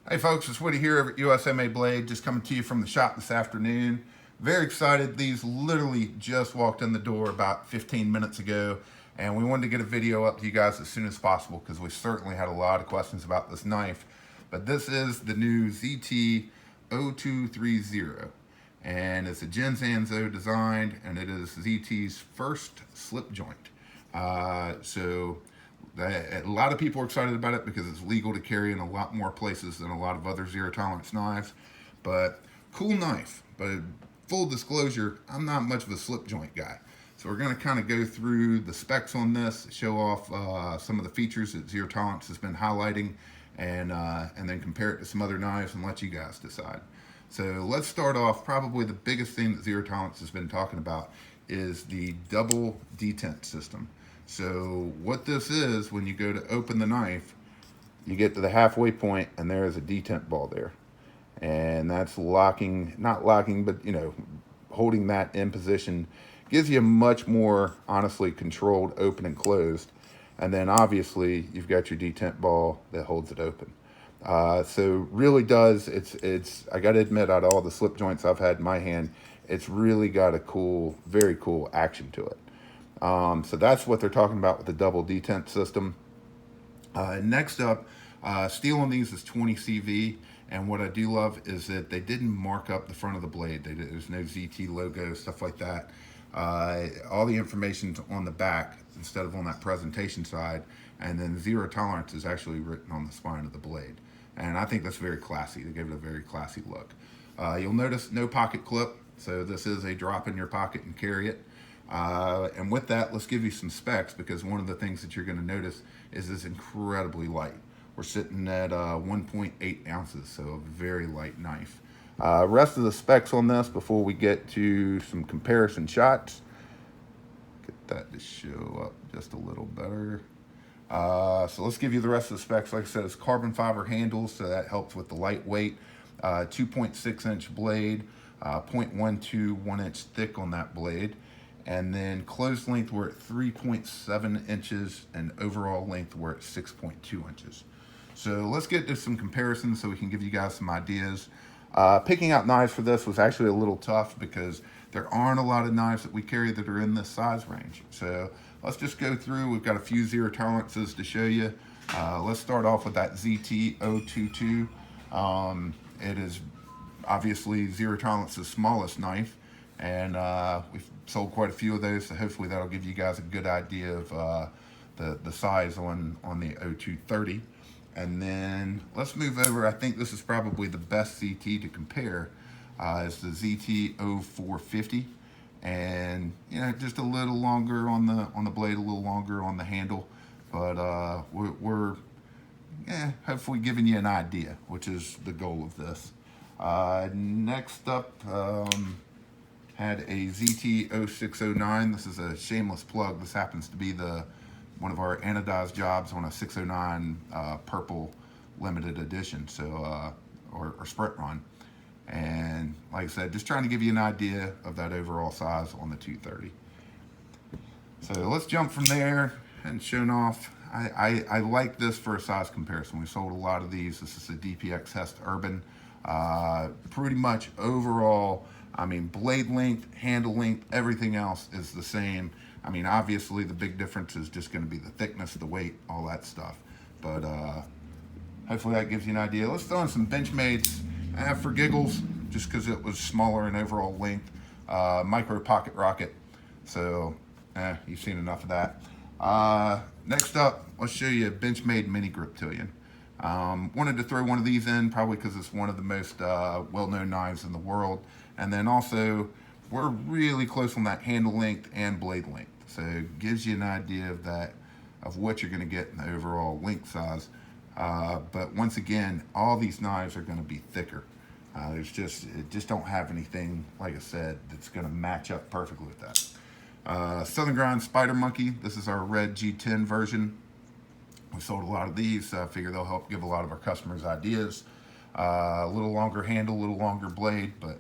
Hey folks, it's Woody here at USMA Blade, just coming to you from the shop this afternoon. Very excited. These literally just walked in the door about 15 minutes ago, and we wanted to get a video up to you guys as soon as possible because we certainly had a lot of questions about this knife. But this is the new ZT0230, and it's a Jinzanzo design, and it is ZT's first slip joint. So a lot of people are excited about it because it's legal to carry in a lot more places than a lot of other zero tolerance knives. But cool knife. But full disclosure, I'm not much of a slip joint guy. So we're going to kind of go through the specs on this, show off some of the features that zero tolerance has been highlighting, and then compare it to some other knives and let you guys decide. So let's start off. Probably the biggest thing that zero tolerance has been talking about is the double detent system. So what this is, when you go to open the knife, you get to the halfway point and there is a detent ball there. And that's locking, not locking, but holding that in position gives you a much more honestly controlled open and closed. And then obviously you've got your detent ball that holds it open. So really does, it's I got to admit, out of all the slip joints I've had in my hand, it's really got a cool, very cool action to it. So that's what they're talking about with the double detent system. Next up, steel on these is 20 CV, and what I do love is that they didn't mark up the front of the blade. There's no ZT logo, stuff like that. All the information's on the back instead of on that presentation side, and then zero tolerance is actually written on the spine of the blade. And I think that's very classy. They gave it a very classy look. You'll notice no pocket clip, so this is a drop in your pocket and carry it. And with that, let's give you some specs, because one of the things that you're going to notice is it's incredibly light. We're sitting at 1.8 ounces, so a very light knife. Rest of the specs on this before we get to some comparison shots. Get that to show up just a little better. So let's give you the rest of the specs. Like I said, it's carbon fiber handles, so that helps with the lightweight. 2.6 inch blade, 0.12 1 inch thick on that blade. And then closed length, we're at 3.7 inches, and overall length, we're at 6.2 inches. So let's get to some comparisons so we can give you guys some ideas. Picking out knives for this was actually a little tough because there aren't a lot of knives that we carry that are in this size range. So let's just go through. We've got a few zero tolerances to show you. Let's start off with that ZT0230. It is obviously zero tolerance's smallest knife, and we've sold quite a few of those, so hopefully that'll give you guys a good idea of the size on the 0230. And then let's move over. I think this is probably the best ZT to compare. Is the ZT0450, and just a little longer on the blade, a little longer on the handle, but we're hopefully giving you an idea, which is the goal of this. Next up, had a ZT0609. This is a shameless plug. This happens to be one of our anodized jobs on a 609 purple limited edition, so or sprint run. And like I said, just trying to give you an idea of that overall size on the 230. So let's jump from there and showing off. I like this for a size comparison. We sold a lot of these. This is a DPX Hest Urban. Pretty much overall, I mean, blade length, handle length, everything else is the same. I mean, obviously the big difference is just going to be the thickness, the weight, all that stuff. But hopefully that gives you an idea. Let's throw in some Benchmade's for giggles, just because it was smaller in overall length. Micro pocket rocket. So, you've seen enough of that. Next up, let's show you a Benchmade mini grip Tillion. Wanted to throw one of these in, probably because it's one of the most well-known knives in the world. And then also, we're really close on that handle length and blade length. So it gives you an idea of what you're going to get in the overall length size. But once again, all these knives are going to be thicker. It just don't have anything, like I said, that's going to match up perfectly with that. Southern Grind Spider Monkey. This is our red G10 version. We sold a lot of these, so I figure they'll help give a lot of our customers ideas. A little longer handle, a little longer blade, but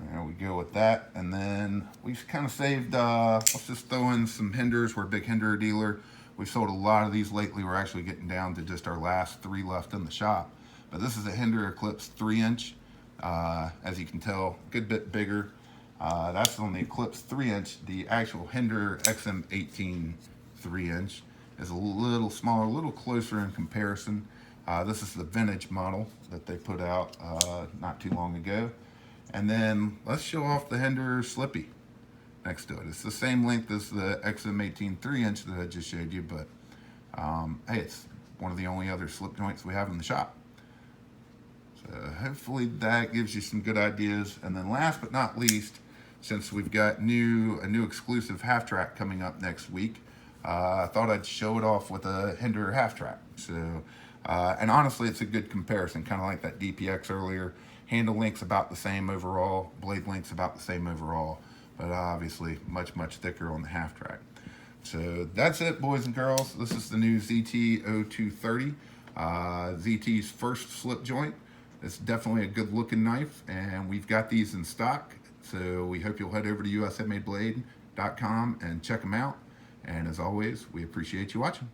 there we go with that. And then we kind of saved, let's just throw in some Hinders. We're a big Hinder dealer. We've sold a lot of these lately. We're actually getting down to just our last 3 left in the shop. But this is a Hinder Eclipse 3-inch. As you can tell, a good bit bigger. That's on the Eclipse 3-inch. The actual Hinder XM18 3-inch is a little smaller, a little closer in comparison. This is the vintage model that they put out not too long ago. And then let's show off the Hinder Slippy next to it. It's the same length as the XM18 3-inch that I just showed you, but hey, it's one of the only other slip joints we have in the shop. So hopefully that gives you some good ideas. And then last but not least, since we've got a new exclusive half track coming up next week, I thought I'd show it off with a Hinder half track. So, and honestly, it's a good comparison, kind of like that DPX earlier. Handle length's about the same overall, blade length's about the same overall, but obviously much thicker on the half track. So that's it, boys and girls. This is the new ZT0230, ZT's first slip joint. It's definitely a good looking knife, and we've got these in stock. So we hope you'll head over to ushandmadeblade.com and check them out. And as always, we appreciate you watching.